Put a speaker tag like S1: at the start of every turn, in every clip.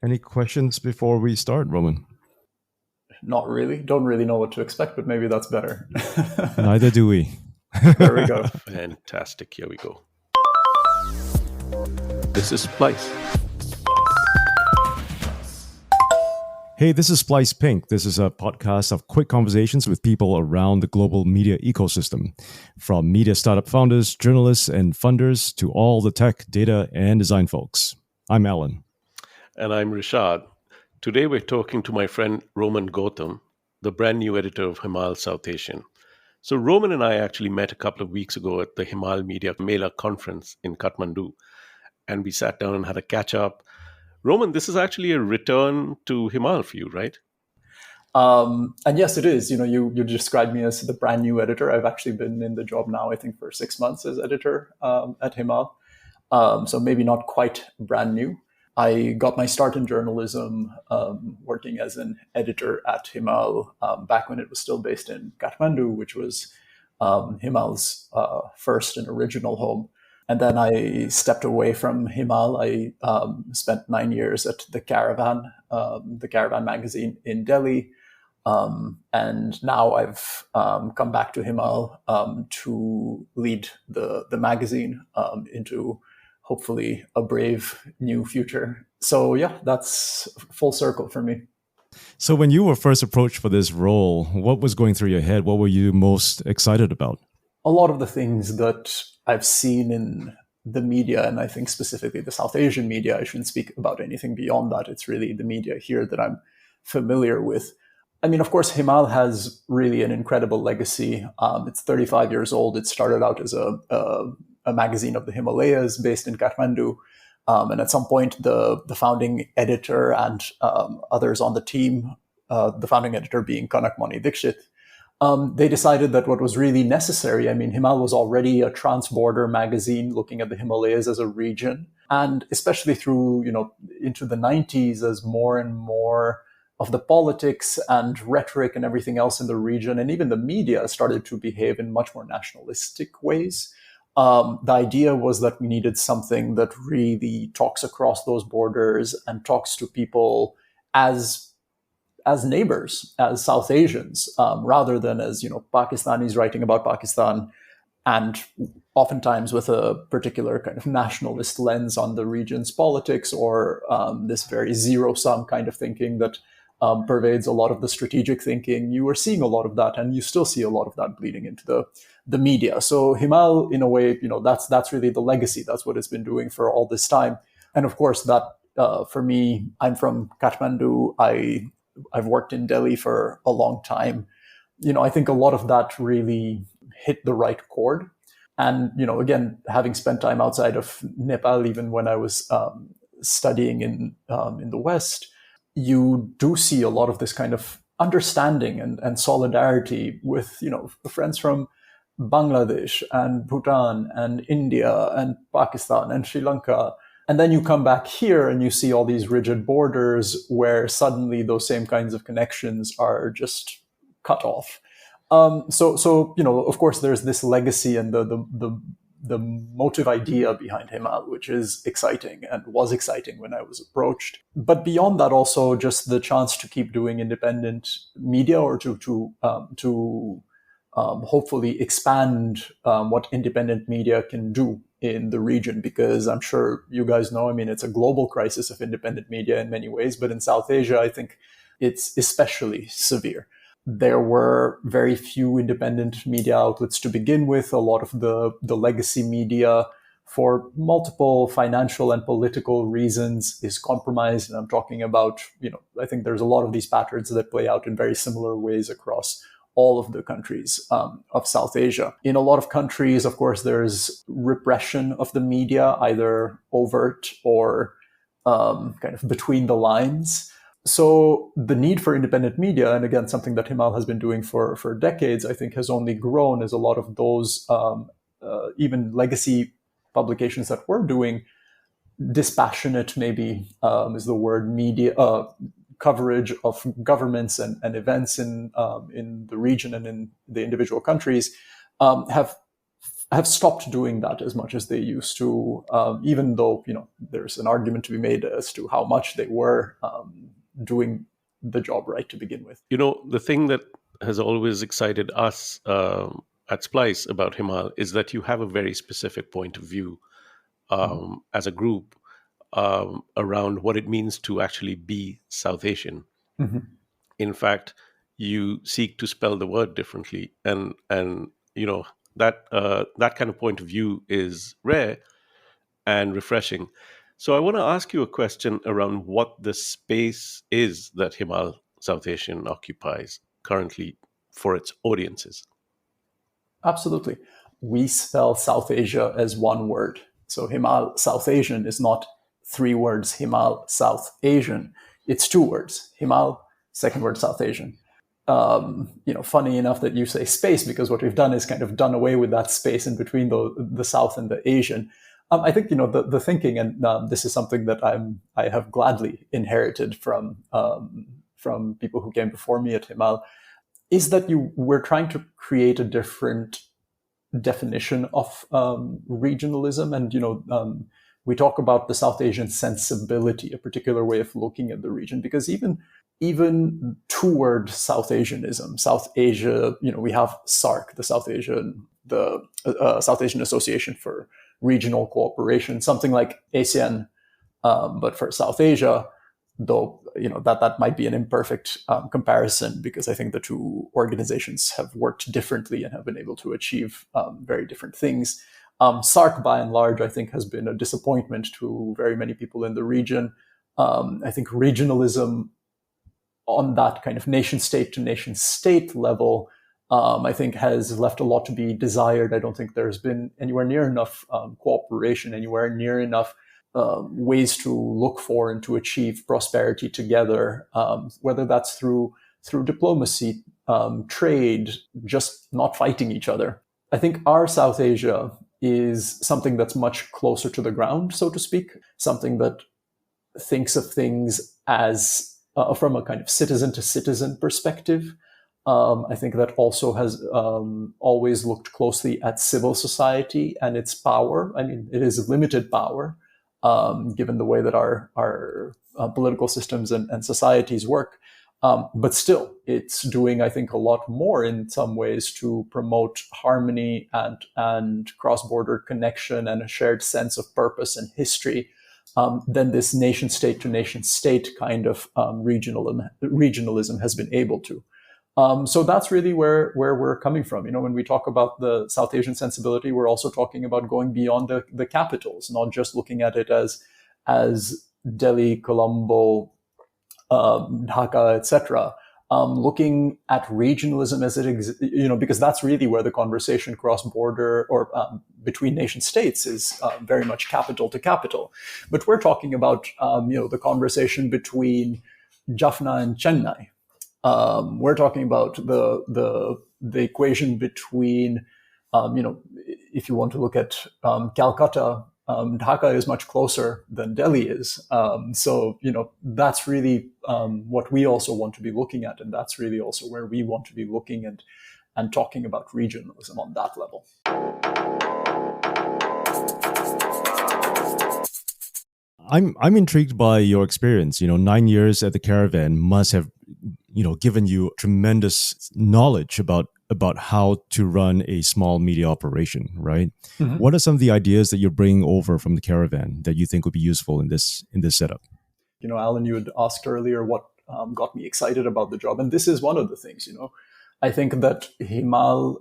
S1: Any questions before we start, Roman?
S2: Not really. Don't really know what to expect, but maybe that's better.
S1: Neither do we.
S2: There we go.
S3: Fantastic. Here we go. This is Splice.
S1: Hey, this is Splice Pink. This is a podcast of quick conversations with people around the global media ecosystem, from media startup founders, journalists, and funders to all the tech, data, and design folks. I'm Alan.
S3: And I'm Rishad. Today we're talking to my friend Roman Gautam, the brand new editor of Himal Southasian. So Roman and I actually met a couple of weeks ago at the Himal Media Mela conference in Kathmandu, and we sat down and had a catch up. Roman, this is actually a return to Himal for you, right?
S2: And yes, it is. You described me as the brand new editor. I've actually been in the job now, I think, for 6 months as editor at Himal. So maybe not quite brand new. I got my start in journalism working as an editor at Himal back when it was still based in Kathmandu, which was Himal's first and original home. And then I stepped away from Himal. I spent 9 years at the Caravan magazine in Delhi. And now I've come back to Himal to lead the magazine into hopefully a brave new future. So yeah, that's full circle for me.
S1: So when you were first approached for this role, what was going through your head? What were you most excited about?
S2: A lot of the things that I've seen in the media, and I think specifically the South Asian media, I shouldn't speak about anything beyond that. It's really the media here that I'm familiar with. I mean, of course, Himal has really an incredible legacy. It's 35 years old. It started out as a magazine of the Himalayas based in Kathmandu. And at some point, the founding editor and others on the team, the founding editor being Kanak Mani Dixit, they decided that what was really necessary, I mean, Himal was already a trans-border magazine looking at the Himalayas as a region. And especially through, into the 90s, as more and more of the politics and rhetoric and everything else in the region, and even the media started to behave in much more nationalistic ways. The idea was that we needed something that really talks across those borders and talks to people as neighbors, as South Asians, rather than as, Pakistanis writing about Pakistan, and oftentimes with a particular kind of nationalist lens on the region's politics, or this very zero-sum kind of thinking that pervades a lot of the strategic thinking. You were seeing a lot of that, and you still see a lot of that bleeding into the media. So Himal, in a way, that's really the legacy. That's what it's been doing for all this time. And of course, that for me, I'm from Kathmandu. I've worked in Delhi for a long time. I think a lot of that really hit the right chord. And, again, having spent time outside of Nepal, even when I was studying in the West, you do see a lot of this kind of understanding and solidarity with, friends from Bangladesh and Bhutan and India and Pakistan and Sri Lanka. And then you come back here and you see all these rigid borders where suddenly those same kinds of connections are just cut off. So of course, there's this legacy and the motive idea behind Himal, which is exciting and was exciting when I was approached. But beyond that, also just the chance to keep doing independent media, or to hopefully expand what independent media can do in the region, because I'm sure you guys know, I mean, it's a global crisis of independent media in many ways, but in South Asia, I think it's especially severe. There were very few independent media outlets to begin with. A lot of the legacy media, for multiple financial and political reasons, is compromised. And I'm talking about, I think there's a lot of these patterns that play out in very similar ways across all of the countries of South Asia. In a lot of countries, of course, there's repression of the media, either overt or kind of between the lines. So the need for independent media, and again, something that Himal has been doing for decades, I think has only grown as a lot of those even legacy publications that we're doing, dispassionate maybe is the word, media coverage of governments and events in the region and in the individual countries have have stopped doing that as much as they used to, even though, there's an argument to be made as to how much they were doing the job right to begin with.
S3: The thing that has always excited us at Splice about Himal is that you have a very specific point of view as a group around what it means to actually be South Asian.
S2: Mm-hmm.
S3: In fact, you seek to spell the word differently, and that kind of point of view is rare and refreshing. So I want to ask you a question around what the space is that Himal Southasian occupies currently for its audiences.
S2: Absolutely. We spell South Asia as one word. So Himal Southasian is not 3 words, Himal South Asian. It's 2 words, Himal, second word South Asian. Funny enough that you say space, because what we've done is kind of done away with that space in between the South and the Asian. I think, the thinking, and this is something that I have gladly inherited from people who came before me at Himal, is that we're trying to create a different definition of regionalism. And, we talk about the South Asian sensibility, a particular way of looking at the region, because even 2-word South Asianism, South Asia, we have SARC, the South Asian Association for Regional Cooperation, something like ASEAN, but for South Asia, though, that might be an imperfect comparison, because I think the 2 organizations have worked differently and have been able to achieve very different things. SARC, by and large, I think has been a disappointment to very many people in the region. I think regionalism on that kind of nation-state to nation-state level, I think has left a lot to be desired. I don't think there's been anywhere near enough cooperation, anywhere near enough ways to look for and to achieve prosperity together, whether that's through diplomacy, trade, just not fighting each other. I think our South Asia is something that's much closer to the ground, so to speak, something that thinks of things as from a kind of citizen to citizen perspective. I think that also has always looked closely at civil society and its power. I mean, it is limited power, given the way that our political systems and societies work. But still, it's doing, I think, a lot more in some ways to promote harmony and cross-border connection and a shared sense of purpose and history than this nation-state to nation-state kind of regionalism has been able to. So that's really where we're coming from. When we talk about the South Asian sensibility, we're also talking about going beyond the capitals, not just looking at it as Delhi, Colombo, Dhaka, etc. Looking at regionalism as because that's really where the conversation cross-border or between nation states is very much capital to capital. But we're talking about the conversation between Jaffna and Chennai. We're talking about the equation between if you want to look at Calcutta. Dhaka is much closer than Delhi is. So, that's really what we also want to be looking at. And that's really also where we want to be looking and talking about regionalism on that level.
S1: I'm intrigued by your experience. 9 years at the Caravan must have, given you tremendous knowledge about how to run a small media operation, right? Mm-hmm. What are some of the ideas that you're bringing over from the Caravan that you think would be useful in this setup?
S2: Alan, you had asked earlier what got me excited about the job, and this is one of the things. I think that Himal,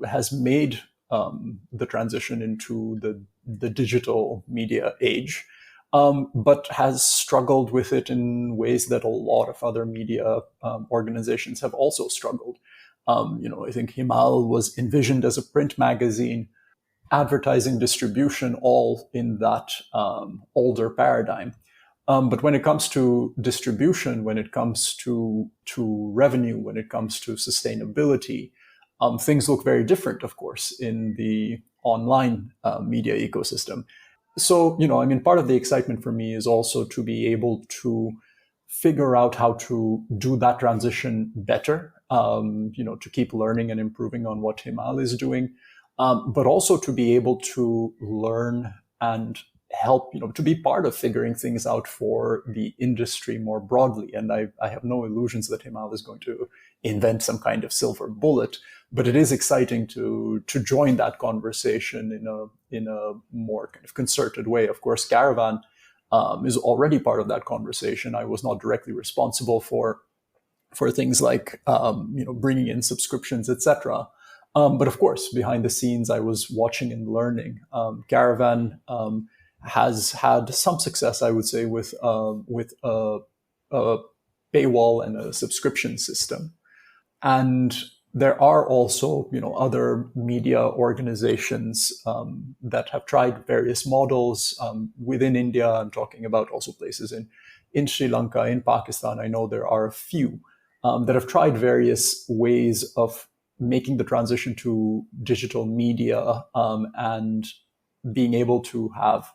S2: has made the transition into the digital media age, but has struggled with it in ways that a lot of other media organizations have also struggled. I think Himal was envisioned as a print magazine, advertising, distribution, all in that older paradigm. But when it comes to distribution, when it comes to revenue, when it comes to sustainability, things look very different, of course, in the online media ecosystem. So, part of the excitement for me is also to be able to figure out how to do that transition better, to keep learning and improving on what Himal is doing, but also to be able to learn and help, to be part of figuring things out for the industry more broadly. And I have no illusions that Himal is going to invent some kind of silver bullet, but it is exciting to join that conversation in a more kind of concerted way. Of course, Caravan is already part of that conversation. I was not directly responsible for things like bringing in subscriptions, etc. But of course, behind the scenes, I was watching and learning. Caravan has had some success, I would say, with a paywall and a subscription system. And there are also, other media organizations that have tried various models within India. I'm talking about also places in Sri Lanka, in Pakistan. I know there are a few that have tried various ways of making the transition to digital media and being able to have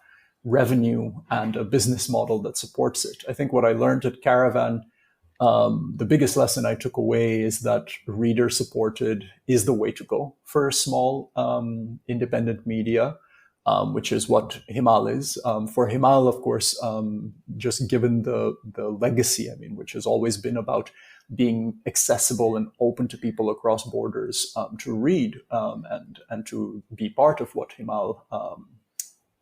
S2: revenue and a business model that supports it. I think what I learned at Caravan, the biggest lesson I took away is that reader supported is the way to go for small independent media, which is what Himal is. For Himal, of course, just given the legacy, which has always been about being accessible and open to people across borders to read and to be part of what Himal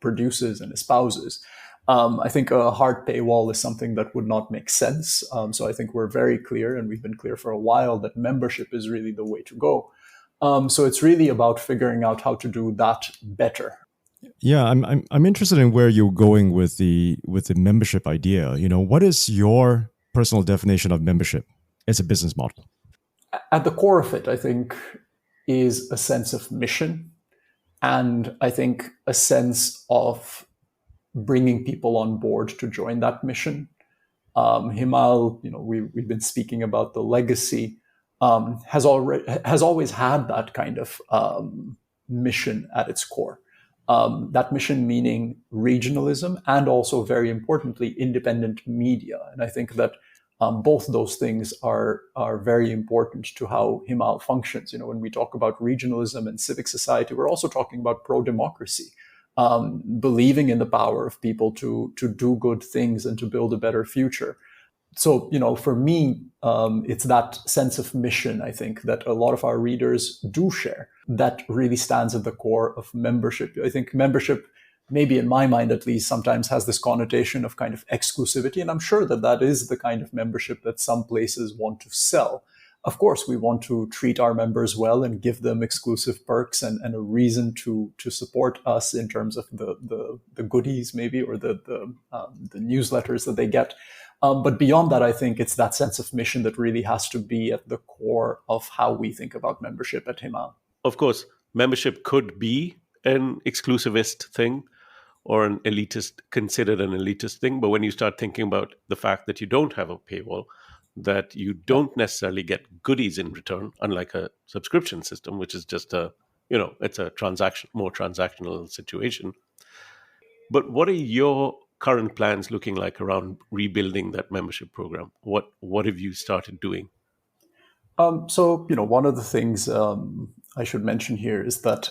S2: produces and espouses. I think a hard paywall is something that would not make sense. So I think we're very clear, and we've been clear for a while, that membership is really the way to go. So it's really about figuring out how to do that better.
S1: Yeah, I'm interested in where you're going with the membership idea. What is your personal definition of membership as a business model?
S2: At the core of it, I think, is a sense of mission. And I think a sense of bringing people on board to join that mission. Himal, we've been speaking about the legacy, has always had that kind of mission at its core. That mission meaning regionalism and also, very importantly, independent media. And I think that both those things are very important to how Himal functions. When we talk about regionalism and civic society, we're also talking about pro-democracy, believing in the power of people to do good things and to build a better future. So, for me, it's that sense of mission, I think, that a lot of our readers do share, that really stands at the core of membership. I think membership, maybe in my mind at least, sometimes has this connotation of kind of exclusivity. And I'm sure that is the kind of membership that some places want to sell. Of course, we want to treat our members well and give them exclusive perks and a reason to support us in terms of the goodies, maybe, or the newsletters that they get. But beyond that, I think it's that sense of mission that really has to be at the core of how we think about membership at Himal.
S3: Of course, membership could be an exclusivist thing or considered an elitist thing. But when you start thinking about the fact that you don't have a paywall, that you don't necessarily get goodies in return, unlike a subscription system, which is just it's a more transactional situation. But what are your current plans looking like around rebuilding that membership program? What have you started doing?
S2: So, one of the things I should mention here is that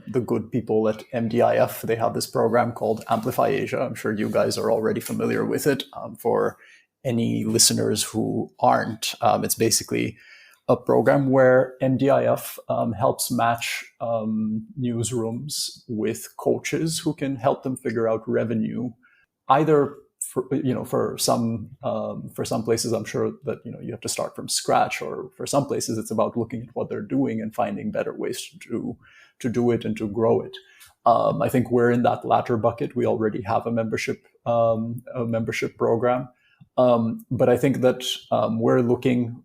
S2: the good people at MDIF, they have this program called Amplify Asia. I'm sure you guys are already familiar with it. For any listeners who aren't, it's basically a program where MDIF helps match newsrooms with coaches who can help them figure out revenue, either for some places, I'm sure that you have to start from scratch, or for some places it's about looking at what they're doing and finding better ways to do it and to grow it. I think we're in that latter bucket. We already have a membership program, but I think that we're looking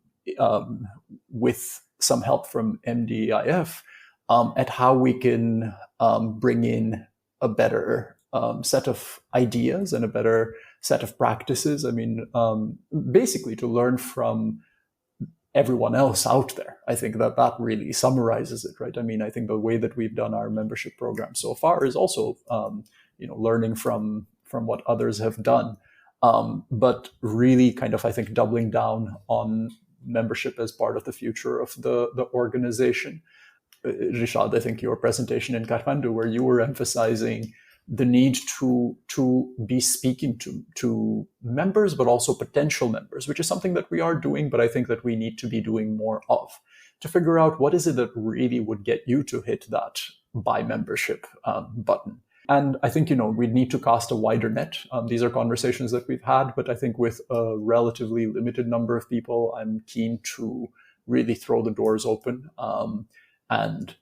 S2: with some help from MDIF at how we can bring in a better set of ideas and a better set of practices. Basically to learn from everyone else out there. I think that really summarizes it, right? I think the way that we've done our membership program so far is also, learning from what others have done, but really kind of, I think, doubling down on membership as part of the future of the organization. Rishad, I think your presentation in Kathmandu, where you were emphasizing the need to be speaking to members, but also potential members, which is something that we are doing, but I think that we need to be doing more of, to figure out what is it that really would get you to hit that buy membership button. And I think, we need to cast a wider net. These are conversations that we've had, but I think with a relatively limited number of people, I'm keen to really throw the doors open. And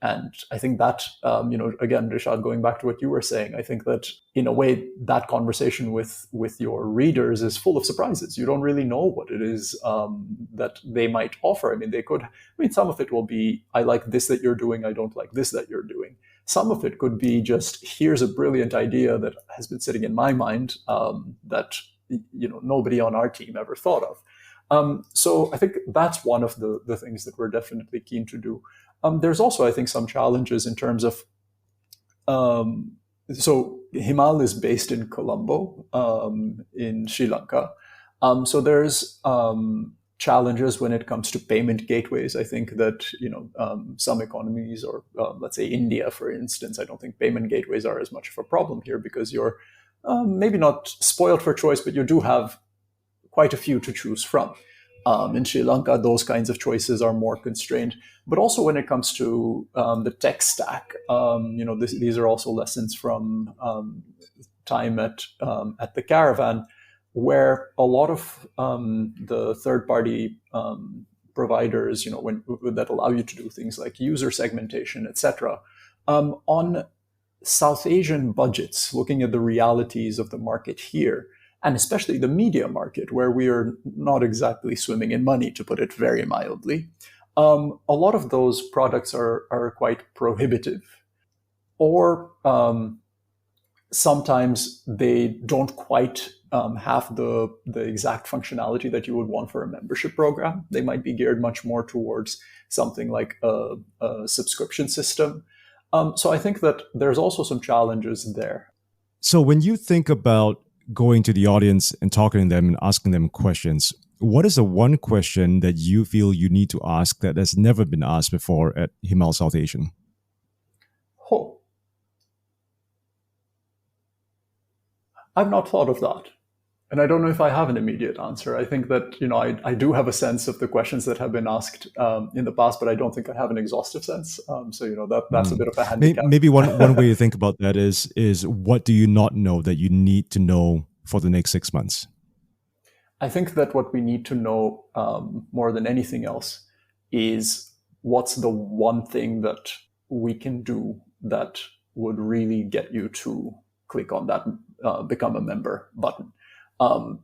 S2: I think that, again, Rishad, going back to what you were saying, I think that in a way that conversation with your readers is full of surprises. You don't really know what it is that they might offer. I mean, some of it will be, I like this that you're doing, I don't like this that you're doing. Some of it could be just, here's a brilliant idea that has been sitting in my mind that nobody on our team ever thought of. So I think that's one of the things that we're definitely keen to do. There's also, I think, some challenges in terms of, so Himal is based in Colombo, in Sri Lanka. So there's challenges when it comes to payment gateways. I think that, some economies, or let's say India, for instance, I don't think payment gateways are as much of a problem here, because you're maybe not spoiled for choice, but you do have quite a few to choose from. In Sri Lanka, those kinds of choices are more constrained. But also when it comes to the tech stack, these are also lessons from time at the Caravan, where a lot of the third-party providers, that allow you to do things like user segmentation, etc., on South Asian budgets, looking at the realities of the market here, and especially the media market, where we are not exactly swimming in money, to put it very mildly, a lot of those products are quite prohibitive, or sometimes they don't quite have the exact functionality that you would want for a membership program. They might be geared much more towards something like a subscription system. So I think that there's also some challenges there.
S1: So when you think about going to the audience and talking to them and asking them questions, what is the one question that you feel you need to ask that has never been asked before at Himal Southasian?
S2: Oh, I've not thought of that. And I don't know if I have an immediate answer. I think that, I do have a sense of the questions that have been asked in the past, but I don't think I have an exhaustive sense. So, that's a bit of a handicap.
S1: Maybe one way to think about that is what do you not know that you need to know for the next 6 months?
S2: I think that what we need to know more than anything else is what's the one thing that we can do that would really get you to click on that become a member button.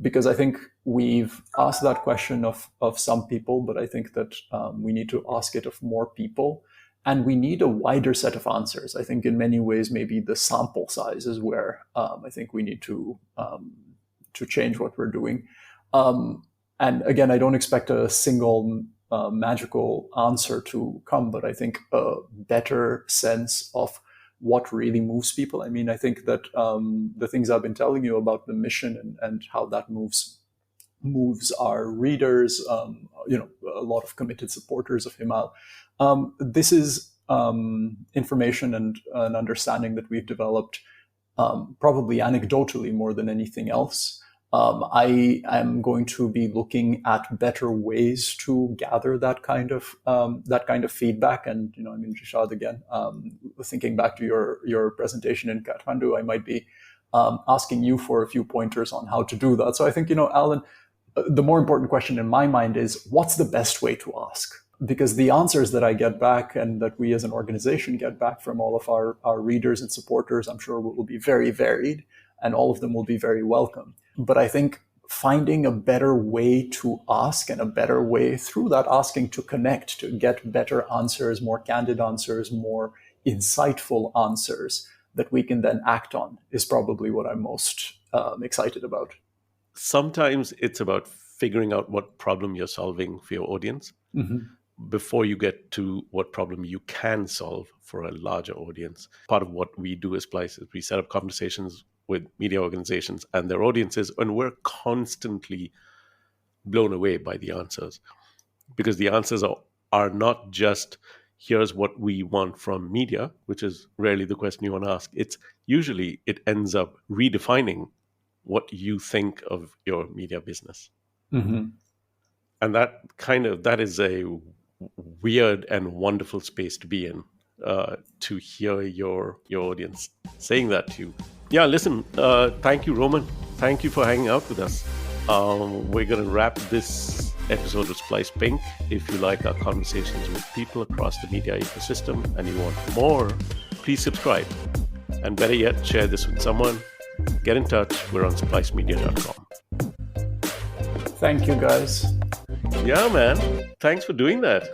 S2: Because I think we've asked that question of some people, but I think that we need to ask it of more people, and we need a wider set of answers. I think in many ways, maybe the sample size is where I think we need to change what we're doing. And again, I don't expect a single magical answer to come, but I think a better sense of what really moves people. I mean, I think that the things I've been telling you about the mission and how that moves our readers, a lot of committed supporters of Himal. This is information and an understanding that we've developed probably anecdotally more than anything else. I am going to be looking at better ways to gather that kind of feedback. And Rishad, again, thinking back to your presentation in Kathmandu, I might be asking you for a few pointers on how to do that. So I think, Alan, the more important question in my mind is, what's the best way to ask? Because the answers that I get back and that we as an organization get back from all of our readers and supporters, I'm sure will be very varied, and all of them will be very welcome. But I think finding a better way to ask, and a better way through that asking to connect, to get better answers, more candid answers, more insightful answers that we can then act on, is probably what I'm most excited about.
S3: Sometimes it's about figuring out what problem you're solving for your audience before you get to what problem you can solve for a larger audience. Part of what we do as Splice is we set up conversations with media organizations and their audiences, and we're constantly blown away by the answers, because the answers are not just, here's what we want from media, which is rarely the question you want to ask. It's usually it ends up redefining what you think of your media business.
S2: Mm-hmm.
S3: And that is a weird and wonderful space to be in, to hear your audience saying that to you. Yeah, listen, thank you, Roman. Thank you for hanging out with us. We're going to wrap this episode of Splice Pink. If you like our conversations with people across the media ecosystem and you want more, please subscribe. And better yet, share this with someone. Get in touch. We're on splicemedia.com.
S2: Thank you, guys.
S3: Yeah, man. Thanks for doing that.